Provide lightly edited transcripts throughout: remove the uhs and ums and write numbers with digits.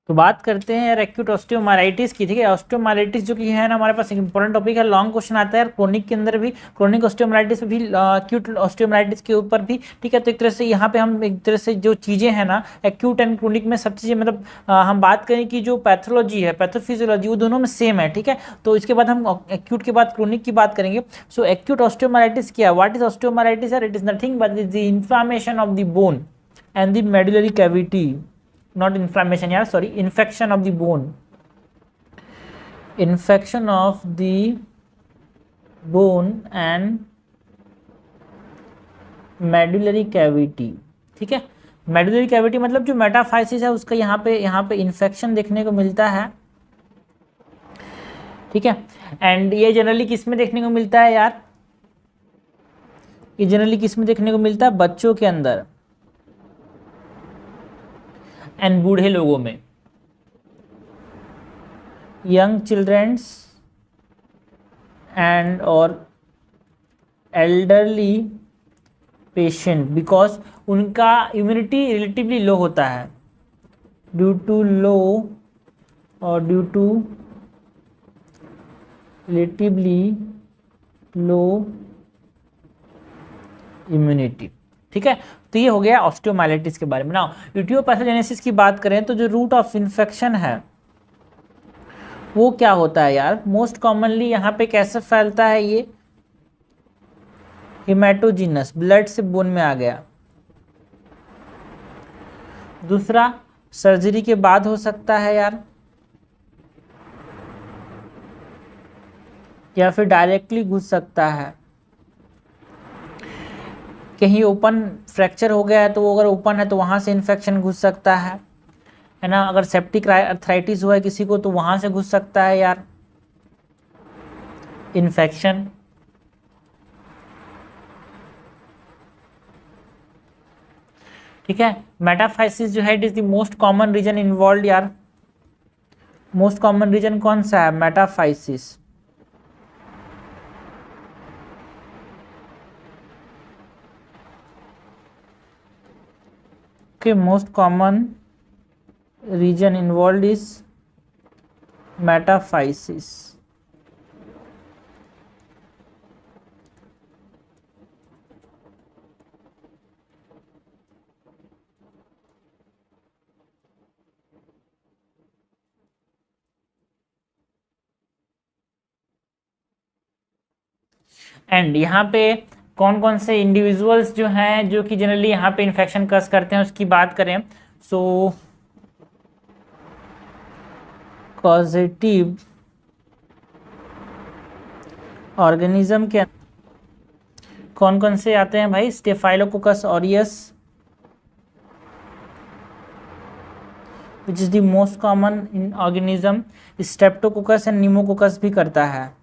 तो बात करते हैं यार एक्यूट ऑस्टियोमाइलाइटिस की। ठीक है, ऑस्टियोमाइलाइटिस जो कि है ना हमारे पास एक इंपॉर्टेंट टॉपिक है, लॉन्ग क्वेश्चन आता है यार क्रोनिक के अंदर भी, क्रोनिक ऑस्टियोमाइलाइटिस में भी, एक्यूट ऑस्टियोमाइलाइटिस के ऊपर भी। ठीक है, तो एक तरह से यहाँ पे हम एक तरह से जो चीज़ें हैं ना एक्यूट एंड क्रोनिक में सब चीज़ें मतलब हम बात करें कि जो पैथोलॉजी है, पैथोफिजियोलॉजी, वो दोनों में सेम है। ठीक है, तो इसके बाद हम एक्यूट के बाद क्रोनिक की बात करेंगे। सो एक्यूट ऑस्टियोमाइलाइटिस क्या है, व्हाट इज ऑस्टियोमाइलाइटिस यार? It is nothing but is the inflammation of the bone and the medullary cavity, not inflammation यार, sorry, infection of the bone, infection of the bone and medullary cavity। ठीक है, medullary cavity मतलब जो metaphysis है उसका यहाँ पे infection देखने को मिलता है। ठीक है, एंड ये जनरली किस में देखने को मिलता है यार? ये जनरली किस में देखने को मिलता है? बच्चों के अंदर एंड बूढ़े लोगों में, यंग चिल्ड्रंस एंड और एल्डरली पेशेंट, बिकॉज उनका इम्यूनिटी रिलेटिवली लो होता है, ड्यू टू लो और due to relatively low immunity. ठीक है, तो ये हो गया ऑस्टियोमाइलाइटिस के बारे में। ना इटियोपैथोजेनेसिस की बात करें तो जो रूट ऑफ इन्फेक्शन है वो क्या होता है यार? मोस्ट कॉमनली यहाँ पे कैसे फैलता है ये? हेमाटोजीनस, ब्लड से बोन में आ गया। दूसरा, सर्जरी के बाद हो सकता है यार, या फिर डायरेक्टली घुस सकता है। कहीं ओपन फ्रैक्चर हो गया है तो वो अगर ओपन है तो वहाँ से इन्फेक्शन घुस सकता है ना। अगर सेप्टिक अर्थराइटिस हुआ है किसी को तो वहाँ से घुस सकता है यार इन्फेक्शन। ठीक है, मेटाफाइसिस जो है it is the most common region involved यार। मोस्ट कॉमन रीजन कौन सा है? Metaphysis. Okay, most common region involved is metaphysis। And यहाँ पे कौन कौन से इंडिविजुअल्स जो हैं जो कि जनरली यहाँ पे इन्फेक्शन कस करते हैं उसकी बात करें। सो कॉजेटिव ऑर्गेनिज्म के कौन कौन से आते हैं भाई? Staphylococcus aureus which is the most common in organism, streptococcus and pneumococcus भी करता है।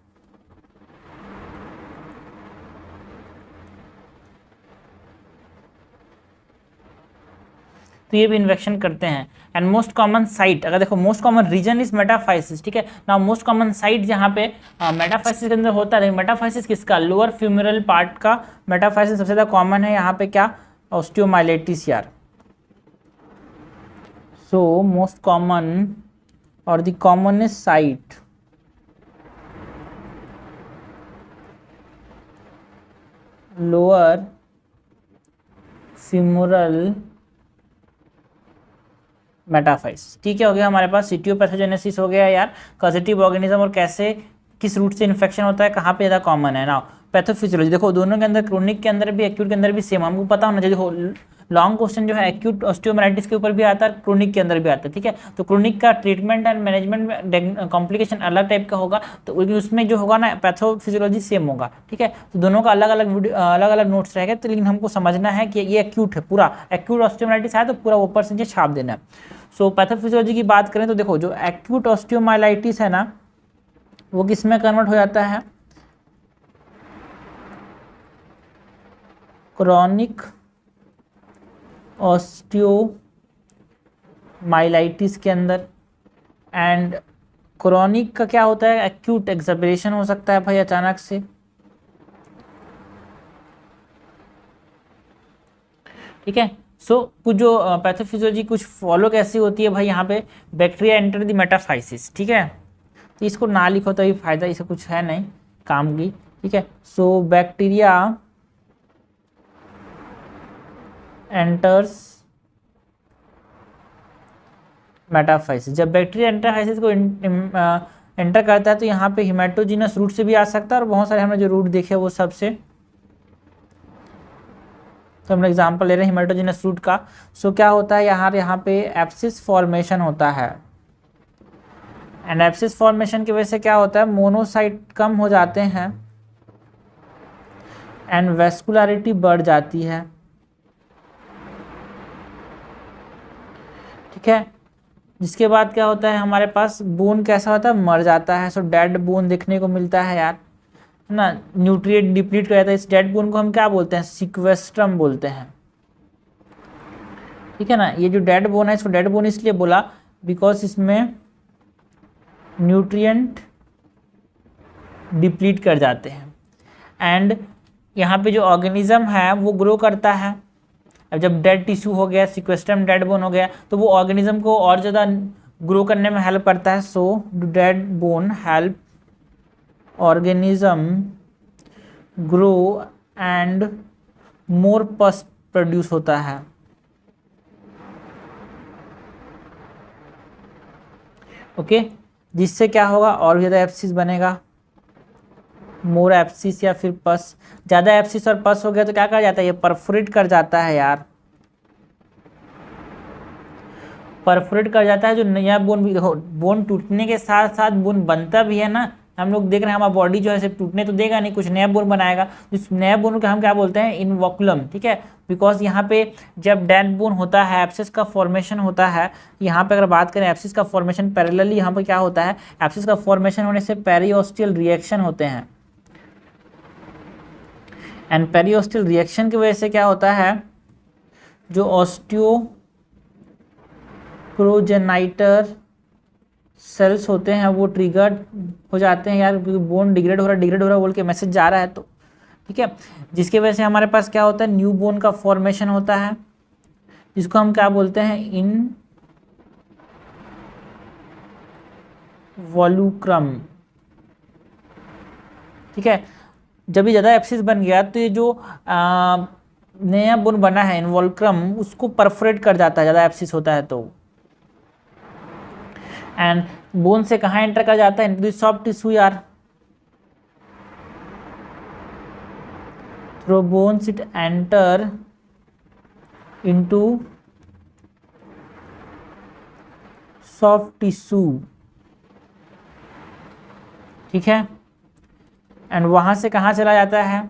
तो ये भी इन्फेक्शन करते हैं। एंड मोस्ट कॉमन साइट, अगर देखो most common region is metaphysis. ठीक है ना, मोस्ट कॉमन साइट जहाँ पे मेटाफाइसिस के अंदर होता है, लेकिन मेटाफाइसिस किसका? लोअर फ्यूमरल पार्ट का मेटाफाइसिस सबसे ज़्यादा कॉमन है यहाँ पे। क्या? ऑस्टियोमाइलाइटिस यार। सो मोस्ट कॉमन और the commonest site lower femoral metaphysis. ठीक है, हो गया हमारे पास सिटियोपैथोजेनेसिस हो गया यार, कॉजेटिव ऑर्गेनिज्म और कैसे किस रूट से इन्फेक्शन होता है, कहाँ पे ज़्यादा कॉमन है ना। पैथोफिजियोलॉजी देखो दोनों के अंदर, क्रोनिक के अंदर भी एक्यूट के अंदर भी सेम, हमको पता होना चाहिए। देखो लॉन्ग क्वेश्चन जो है एक्यूट ऑस्टियोमाइलाइटिस के ऊपर भी आता है, क्रोनिक के अंदर भी आता है। ठीक है, तो क्रोनिक का ट्रीटमेंट एंड मैनेजमेंट में कॉम्प्लिकेशन अलग टाइप का होगा, तो उसमें जो होगा ना पैथोफिजियोलॉजी सेम होगा। ठीक है, तो दोनों का अलग अलग वीडियो अलग अलग नोट्स रहेगा, तो लेकिन हमको समझना है कि ये एक्यूट है, पूरा एक्यूट ऑस्टियोमाइलाइटिस है तो पूरा ऊपर से छाप देना है। सो पैथोफिजियोलॉजी की बात करें तो देखो जो एक्यूट ऑस्टियोमाइलाइटिस है ना वो किस में कन्वर्ट हो जाता है? क्रॉनिक ऑस्टियोमाइलाइटिस के अंदर। एंड क्रॉनिक का क्या होता है? एक्यूट एक्सैबरेशन हो सकता है भाई अचानक से। ठीक है, सो कुछ जो पैथोफिजियोलॉजी कुछ फॉलो कैसी होती है भाई, यहाँ पे बैक्टीरिया एंटर द मेटाफाइसिस, ठीक है, तो इसको ना लिखो तो ये फायदा, इसे कुछ है नहीं काम की, ठीक है। सो बैक्टीरिया एंटर्स मेटाफाइसिस, जब बैक्टीरिया एंटरफाइसिस को एंटर करता है तो यहाँ पे हिमेटोजिनस रूट से भी आ सकता है, और बहुत सारे हमने जो रूट देखे वो सबसे, तो हम एग्जांपल ले रहे हैं हिमेटोजिनस रूट का। सो क्या होता है यहाँ पे एब्सिस फॉर्मेशन होता है, एंड एब्सिस फॉर्मेशन की वजह से क्या होता है, मोनोसाइट कम हो जाते हैं एंड वेस्कुलरिटी बढ़ जाती है, ठीक है। जिसके बाद क्या होता है, हमारे पास बोन कैसा होता है, मर जाता है। सो डेड बोन देखने को मिलता है यार, है ना, न्यूट्रिएंट डिप्लीट कर जाता है। इस डेड बोन को हम क्या बोलते हैं, सीक्वेस्ट्रम बोलते हैं, ठीक है ना। ये जो डेड बोन है इसको डेड बोन इसलिए बोला बिकॉज इसमें न्यूट्रिएंट डिप्लीट कर जाते हैं, एंड यहाँ पे जो ऑर्गेनिज्म है वो ग्रो करता है। अब जब डेड टिश्यू हो गया, सीक्वेस्ट्रम डेड बोन हो गया, तो वो ऑर्गेनिज्म को और ज़्यादा ग्रो करने में हेल्प करता है। So dead bone help organism grow and more pus produce होता है, ओके। जिससे क्या होगा, और ज़्यादा एब्सिस बनेगा, मोर एब्सिस या फिर पस। ज़्यादा एब्सिस और पस हो गया तो क्या कर जाता है, ये परफोरेट कर जाता है यार, परफोरेट कर जाता है। जो नया बोन भी देखो, बोन टूटने के साथ साथ बोन बनता भी है ना, हम लोग देख रहे हैं हमारा बॉडी जो है सिर्फ टूटने तो देगा नहीं, कुछ नया बोन बनाएगा। इस नया बोन को हम क्या बोलते हैं, इनवॉकुलम, ठीक है। बिकॉज यहाँ पे जब डेड बोन होता है एब्सिस का फॉर्मेशन होता है। यहाँ पे अगर बात करें एब्सिस का फॉर्मेशन पैरेलली, यहाँ पे क्या होता है, एब्सिस का फॉर्मेशन होने से पेरियोस्टियल रिएक्शन होते हैं, एंड पेरियोस्टियल रिएक्शन की वजह से क्या होता है, जो ऑस्टियोप्रोजेनाइटर सेल्स होते हैं वो ट्रिगर हो जाते हैं यार, बोन डिग्रेड हो रहा बोल के मैसेज जा रहा है, तो ठीक है। जिसकी वजह से हमारे पास क्या होता है, न्यू बोन का फॉर्मेशन होता है, जिसको हम क्या बोलते हैं, इनवॉल्यूक्रम, ठीक है। जब ये ज़्यादा एब्सिस बन गया तो ये जो नया बोन बना है इनवॉल्यूक्रम, उसको परफोरेट कर जाता है, ज़्यादा एब्सिस होता है तो, एंड बोन से कहाँ एंटर कर जाता है, इनटू द सॉफ्ट टिश्यू यार, through bones it enter into soft tissue, ठीक है। एंड वहां से कहाँ चला जाता है,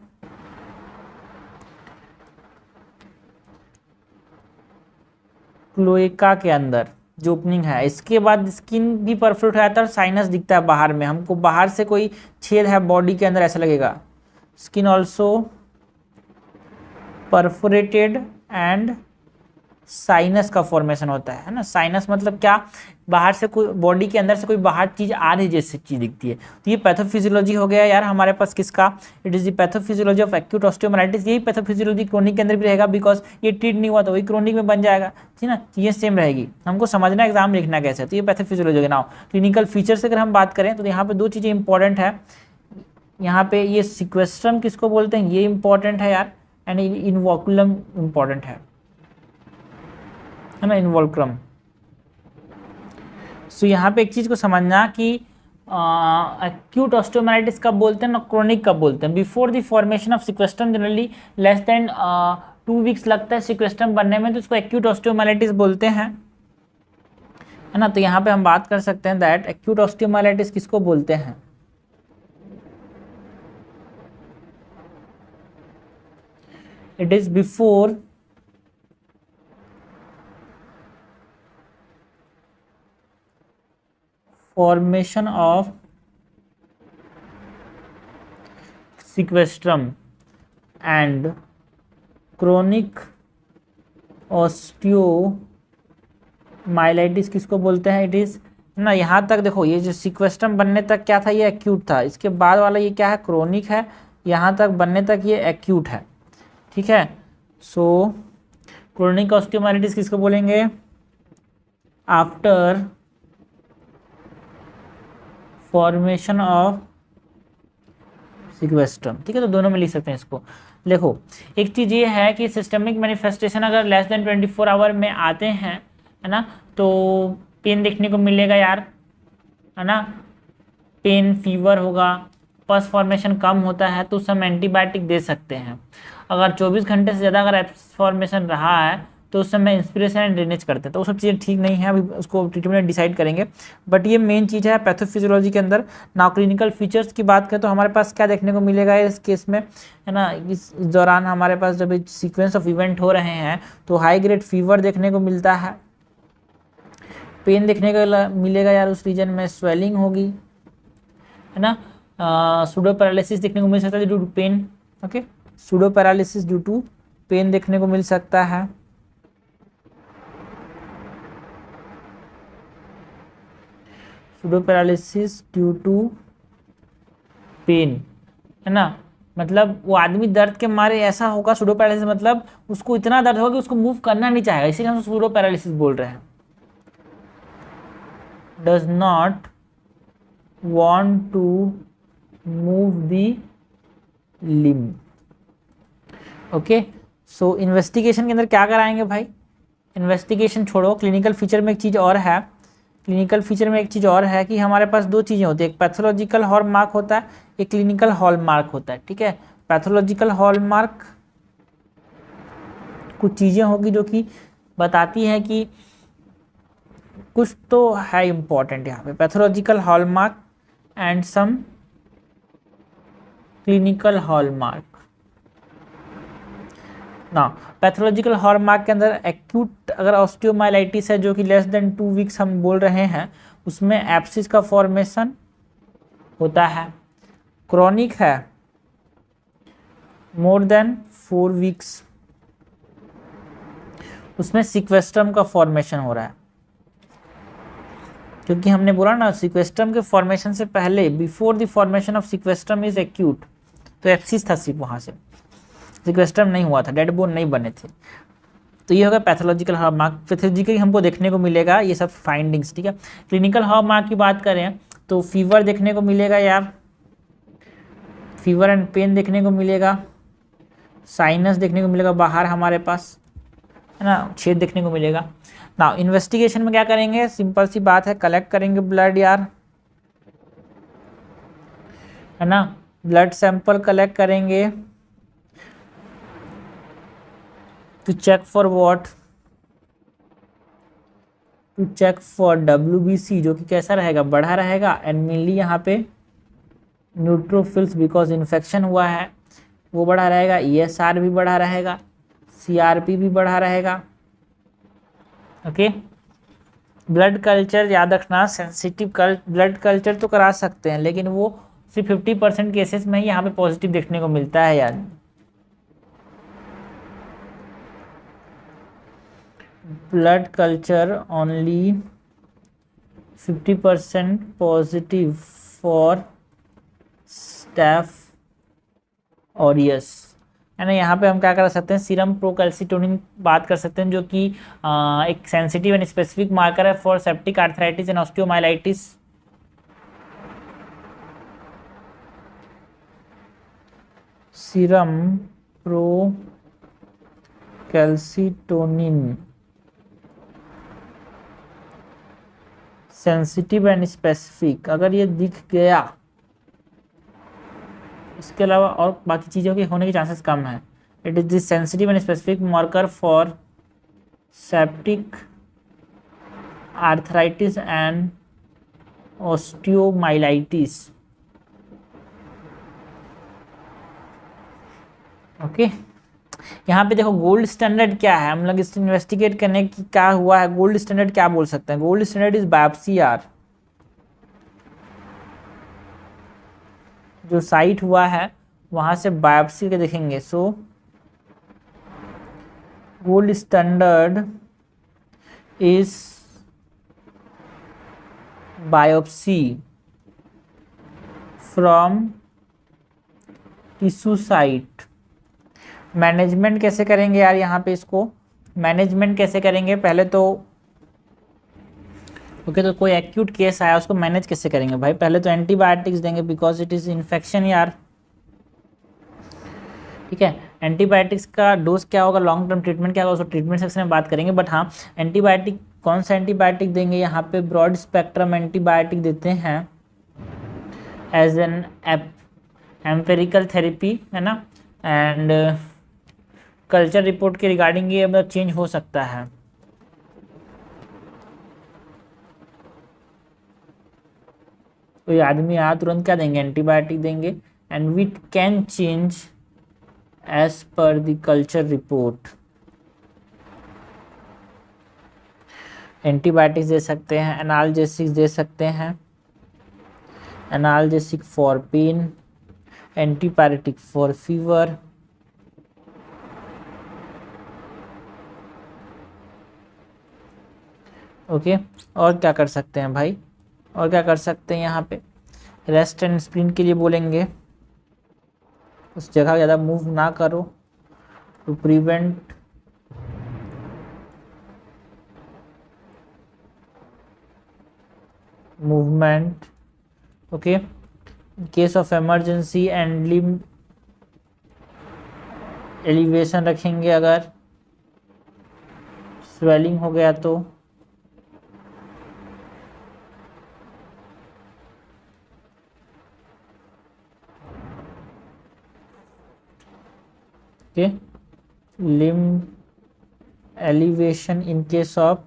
क्लोएका के अंदर जो ओपनिंग है। इसके बाद स्किन भी परफोरेट हो जाता है और साइनस दिखता है बाहर में, हमको बाहर से कोई छेद है बॉडी के अंदर ऐसा लगेगा। Skin also perforated and sinus का फॉर्मेशन होता है ना। साइनस मतलब क्या, बाहर से कोई बॉडी के अंदर से कोई बाहर चीज आ रही जैसी चीज दिखती है। तो ये पैथोफिजियोलॉजी हो गया यार हमारे पास किसका, it is the pathophysiology of acute osteomyelitis. यही पैथोफिजियोलॉजी क्रोनिक के अंदर भी रहेगा, बिकॉज ये ट्रीट नहीं हुआ तो वही क्रोनिक में बन जाएगा, ठीक है ना। ये सेम रहेगी, हमको समझना एग्जाम लिखना कैसे है। तो ये पैथोफिजियोलॉजी के नाम। क्लिनिकल फीचर से अगर हम बात करें तो यहाँ पे दो चीजें इंपॉर्टेंट है। यहाँ पे ये सीक्वेस्ट्रम किसको बोलते हैं, ये इंपॉर्टेंट है यार, एंड इनवॉकुलम इंपॉर्टेंट है ना, इनवॉल्क्रम। सो यहाँ पे एक चीज को समझना कि एक्यूट ऑस्टियोमाइलाइटिस कब बोलते हैं ना, क्रोनिक कब बोलते हैं। Before the formation of sequestrum generally less than 2 weeks लगता है सीक्वेस्ट्रम बनने में, तो इसको एक्यूट ऑस्टियोमाइलाइटिस बोलते हैं, है ना। तो यहाँ पे हम बात कर सकते हैं दैट एक्यूट ऑस्टियोमाइलाइटिस किसको बोलते हैं, it is before formation of sequestrum and chronic osteomyelitis किसको बोलते हैं, इट इज ना। यहाँ तक देखो, ये जो सीक्वेस्ट्रम बनने तक क्या था, ये एक्यूट था। इसके बाद वाला ये क्या है, क्रोनिक है। यहाँ तक बनने तक ये एक्यूट है, ठीक है। सो क्रोनिक ऑस्टियोमाइलिटिस किसको बोलेंगे? आफ्टर फॉर्मेशन ऑफ सिक्वेस्ट्रम, ठीक है। तो दोनों में लिख सकते हैं इसको। देखो एक चीज़ ये है कि सिस्टमिक मैनिफेस्टेशन अगर लेस देन 24 आवर में आते हैं, है ना, तो पेन देखने को मिलेगा यार, है ना, पेन, फीवर होगा, पस फॉर्मेशन कम होता है तो उस समय एंटीबायोटिक दे सकते हैं। अगर 24 घंटे से ज़्यादा अगर एप्स फॉर्मेशन रहा है तो उस समय इंस्पिरेशन एंड ड्रेनेज करते हैं। तो वो सब चीज़ें ठीक नहीं है, अभी उसको ट्रीटमेंट डिसाइड करेंगे, बट ये मेन चीज़ है पैथोफिजियोलॉजी के अंदर। ना क्लिनिकल फीचर्स की बात करें तो हमारे पास क्या देखने को मिलेगा इस केस में, है ना, इस दौरान हमारे पास जब सीक्वेंस ऑफ इवेंट हो रहे हैं तो हाई ग्रेड फीवर देखने को मिलता है, पेन देखने को मिलेगा यार, उस रीजन में स्वेलिंग होगी, है ना, सूडो पैरालिसिस देखने को मिल सकता है due to pain. Okay, pseudo paralysis due to pain देखने को मिल सकता है। Pseudo paralysis due to pain, है ना, मतलब वो आदमी दर्द के मारे ऐसा होगा, सूडो पैरालिसिस मतलब उसको इतना दर्द होगा कि उसको मूव करना नहीं चाहेगा, इसीलिए हम सूडो पैरालिसिस बोल रहे हैं। Does not want to move the limb। Okay, so investigation के अंदर क्या कराएंगे भाई? इन्वेस्टिगेशन छोड़ो, क्लिनिकल फीचर में एक चीज़ और है, क्लिनिकल फीचर में एक चीज़ और है कि हमारे पास दो चीज़ें होती है, एक पैथोलॉजिकल हॉलमार्क होता है, एक क्लिनिकल हॉलमार्क होता है, ठीक है। पैथोलॉजिकल हॉलमार्क कुछ चीज़ें होगी जो कि बताती हैं कि कुछ तो है इम्पॉर्टेंट यहाँ पे। Pathological hallmark and some clinical hallmark. ना पैथोलॉजिकल हॉलमार्क के अंदर एक्यूट अगर ऑस्टियोमाइलाइटिस है जो कि लेस देन 2 वीक्स हम बोल रहे हैं, उसमें एब्सिस का फॉर्मेशन होता है। क्रॉनिक है मोर देन 4 वीक्स, उसमें सिक्वेस्ट्रम का फॉर्मेशन हो रहा है, क्योंकि हमने बोला ना सिक्वेस्ट्रम के फॉर्मेशन से पहले, before the formation of sequestrum is acute, तो एब्सिस था सिर्फ, वहाँ से सिक्वेस्ट्रम नहीं हुआ था, डेड बोन नहीं बने थे। तो ये होगा पैथोलॉजिकल हॉलमार्क, पैथोलॉजिकल हमको देखने को मिलेगा ये सब फाइंडिंग्स, ठीक है। क्लिनिकल हॉलमार्क की बात करें तो फीवर देखने को मिलेगा यार, फीवर एंड पेन देखने को मिलेगा, साइनस देखने को मिलेगा बाहर हमारे पास, है ना, छेद देखने को मिलेगा। ना इन्वेस्टिगेशन में क्या करेंगे? सिंपल सी बात है, कलेक्ट करेंगे ब्लड यार, है ना, ब्लड सैंपल कलेक्ट करेंगे to check for what, to check for WBC जो कि कैसा रहेगा, बढ़ा रहेगा, एंड मेनली यहाँ पे न्यूट्रोफिल्स बिकॉज इन्फेक्शन हुआ है वो बढ़ा रहेगा, ESR भी बढ़ा रहेगा, CRP भी बढ़ा रहेगा। ओके, ब्लड कल्चर याद रखना, सेंसिटिव ब्लड कल्चर तो करा सकते हैं लेकिन वो सिर्फ 50% केसेस में ही यहाँ पे पॉजिटिव देखने को मिलता है यार। Blood culture only 50% positive for staph aureus, है ना। यहाँ पे हम क्या कर सकते हैं, सीरम प्रोकैल्सिटोनिन बात कर सकते हैं जो कि एक सेंसिटिव एंड स्पेसिफिक मार्कर है for septic arthritis and osteomyelitis. Serum procalcitonin sensitive and specific, अगर ये दिख गया, इसके अलावा और बाकी चीज़ों के होने के चांसेस कम है। It is the sensitive and specific marker for septic arthritis and osteomyelitis. Okay, यहाँ पे देखो गोल्ड स्टैंडर्ड क्या है, हम लोग इस इन्वेस्टिगेट करने की क्या हुआ है, गोल्ड स्टैंडर्ड क्या बोल सकते हैं? गोल्ड स्टैंडर्ड इज बायोप्सी यार, जो साइट हुआ है वहां से बायोप्सी के देखेंगे। So gold standard is biopsy from tissue site. Management कैसे करेंगे यार यहाँ पे इसको? मैनेजमेंट कैसे करेंगे पहले तो ओके तो कोई एक्यूट केस आया उसको मैनेज कैसे करेंगे भाई, पहले तो एंटीबायोटिक्स देंगे बिकॉज इट इज़ इन्फेक्शन यार, ठीक है। एंटीबायोटिक्स का डोज क्या होगा, लॉन्ग टर्म ट्रीटमेंट क्या होगा, उसको ट्रीटमेंट सेक्शन में बात करेंगे। बट हाँ, एंटीबायोटिक कौन सा एंटीबायोटिक देंगे, यहाँ पे ब्रॉड स्पेक्ट्रम एंटीबायोटिक देते हैं एज एन एम्पेरिकल थेरेपी, है ना। एंड कल्चर रिपोर्ट के रिगार्डिंग ये मतलब चेंज हो सकता है। कोई आदमी आया तुरंत क्या देंगे, एंटीबायोटिक देंगे। And we can change as per the culture report. Antibiotics दे सकते हैं, एनाल्जेसिक्स दे सकते हैं, analgesic for pain, antipyretic for fever, okay. और क्या कर सकते हैं भाई, और क्या कर सकते हैं यहाँ पे, रेस्ट एंड स्प्रिंट के लिए बोलेंगे, उस जगह ज़्यादा मूव ना करो to prevent movement, okay. Case of emergency and limb elevation रखेंगे अगर स्वेलिंग हो गया तो, okay. Limb elevation in case of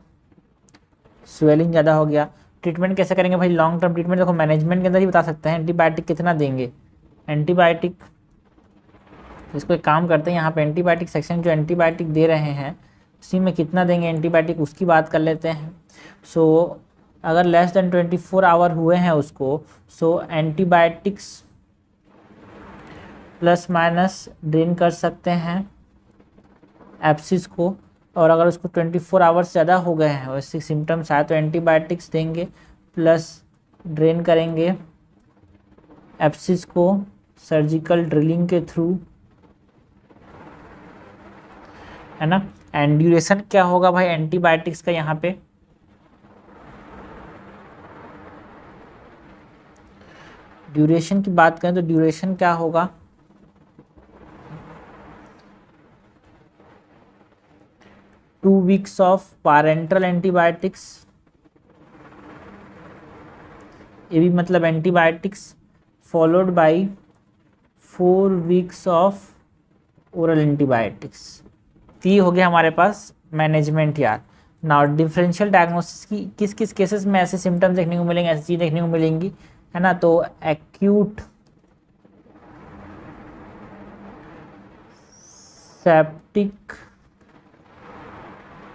swelling ज़्यादा हो गया। ट्रीटमेंट कैसे करेंगे भाई, लॉन्ग टर्म ट्रीटमेंट देखो मैनेजमेंट के अंदर ही बता सकते हैं। एंटीबायोटिक कितना देंगे, एंटीबायोटिक इसको एक काम करते हैं, यहाँ पे एंटीबायोटिक सेक्शन जो एंटीबायोटिक दे रहे हैं उसी में कितना देंगे एंटीबायोटिक उसकी बात कर लेते हैं। सो अगर लेस देन 24 आवर हुए हैं उसको, सो एंटीबायोटिक्स प्लस माइनस ड्रेन कर सकते हैं एब्सिस को। और अगर उसको 24 आवर्स ज़्यादा हो गए हैं वैसे सिम्टम्स आए तो एंटीबायोटिक्स देंगे प्लस ड्रेन करेंगे एब्सिस को सर्जिकल ड्रिलिंग के थ्रू, है ना। एंड ड्यूरेशन क्या होगा भाई एंटीबायोटिक्स का, यहाँ पे ड्यूरेशन की बात करें तो ड्यूरेशन क्या होगा, two weeks of parental antibiotics, ये भी मतलब antibiotics followed by 4 weeks of oral antibiotics. तो ये हो गया हमारे पास मैनेजमेंट यार। नाउ डिफरेंशियल डायग्नोसिस की किस किस केसेस में ऐसे सिम्टम्स देखने को मिलेंगे, ऐसी चीज़ देखने को मिलेंगी, है ना। तो एक्यूट सेप्टिक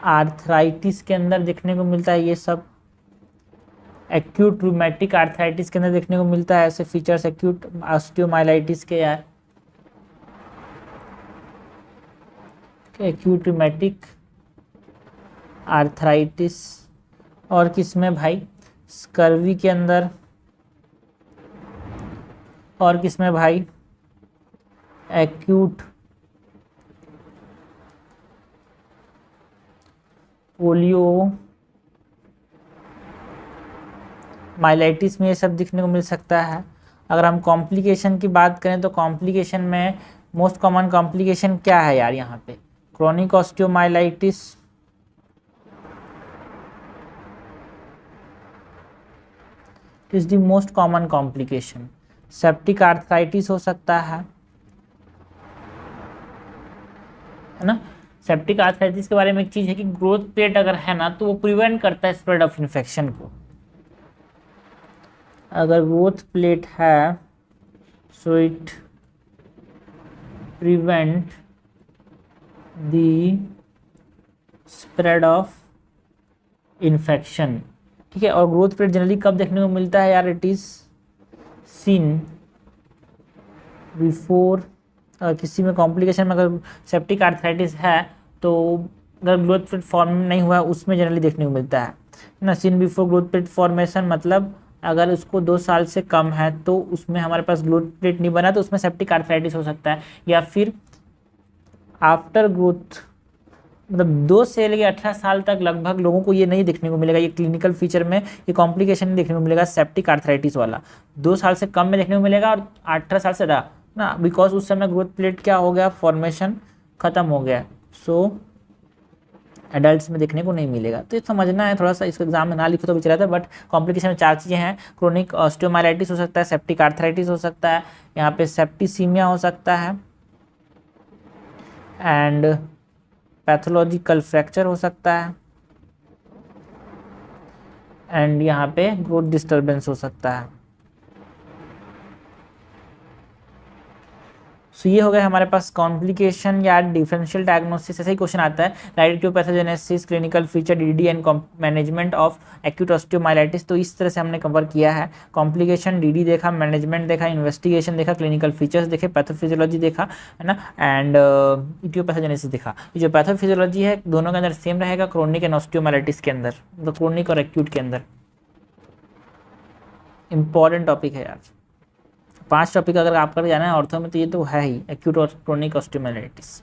आर्थराइटिस के अंदर देखने को मिलता है ये सब, एक्यूट रूमेटिक आर्थराइटिस के अंदर देखने को मिलता है ऐसे फीचर्स, एक्यूट ऑस्टियोमाइलाइटिस के यार, एक्यूट रूमेटिक आर्थराइटिस। और किस में भाई, स्कर्वी के अंदर, और किस में भाई, एक्यूट पोलियो माइलाइटिस में ये सब दिखने को मिल सकता है। अगर हम कॉम्प्लिकेशन की बात करें तो कॉम्प्लिकेशन में मोस्ट कॉमन कॉम्प्लिकेशन क्या है यार, यहाँ पे chronic osteomyelitis, is the most common complication. Septic arthritis हो सकता है ना। सेप्टिक आर्थराइटिस के बारे में एक चीज़ है कि ग्रोथ प्लेट अगर है ना तो वो प्रिवेंट करता है स्प्रेड ऑफ इन्फेक्शन को। अगर ग्रोथ प्लेट है so it prevent the spread of infection, ठीक है। और ग्रोथ प्लेट जनरली कब देखने को मिलता है यार, इट इज सीन बिफोर, किसी में कॉम्प्लिकेशन में अगर सेप्टिक आर्थराइटिस है तो अगर ग्रोथ प्लेट फॉर्म नहीं हुआ है उसमें जनरली देखने को मिलता है ना। Seen before growth plate formation मतलब अगर उसको 2 साल से कम है तो उसमें हमारे पास ग्रोथ प्लेट नहीं बना तो उसमें सेप्टिक आर्थराइटिस हो सकता है। या फिर आफ्टर ग्रोथ मतलब 2 से लेकर 18 साल तक लगभग लोगों को ये नहीं देखने को मिलेगा, ये क्लिनिकल फीचर में ये कॉम्प्लिकेशन नहीं देखने को मिलेगा सेप्टिक आर्थराइटिस वाला। 2 साल से कम में देखने को मिलेगा और 18 साल से ज़्यादा ना, बिकॉज उस समय ग्रोथ प्लेट क्या हो गया, फॉर्मेशन खत्म हो गया। सो एडल्ट्स में देखने को नहीं मिलेगा। तो ये समझना है थोड़ा सा, इसका एग्जाम में ना लिखो तो भी चला था, बट कॉम्प्लिकेशन में 4 चीज़ें हैं। क्रोनिक ऑस्टियोमाइलाइटिस हो सकता है, सेप्टिक आर्थराइटिस हो सकता है, यहाँ पे सेप्टिसीमिया हो सकता है, एंड पैथोलॉजिकल फ्रैक्चर हो सकता है, एंड यहाँ पे ग्रोथ डिस्टर्बेंस हो सकता है। सो ये हो गया हमारे पास कॉम्प्लिकेशन या डिफरेंशियल डायग्नोसिस। ऐसे ही क्वेश्चन आता है, right to pathogenesis, clinical feature, DD and management of acute osteomyelitis. तो इस तरह से हमने कवर किया है। कॉम्प्लिकेशन, डीडी देखा, मैनेजमेंट देखा, इन्वेस्टिगेशन देखा, क्लिनिकल फीचर्स देखे, पैथोफिजियोलॉजी देखा, है ना, एंड इटियोपैथोजेनेसिस देखा। ये जो पैथोफिजियोलॉजी है दोनों के अंदर सेम रहेगा, क्रोनिक एंड ऑस्टियोमाइलाइटिस के अंदर, मतलब क्रोनिक और एक्यूट के अंदर। इंपॉर्टेंट टॉपिक है यार। 5 टॉपिक अगर आपका जाना है ऑर्थो में तो ये तो है ही, एक्यूट और क्रोनिक ऑस्टियोमाइलाइटिस।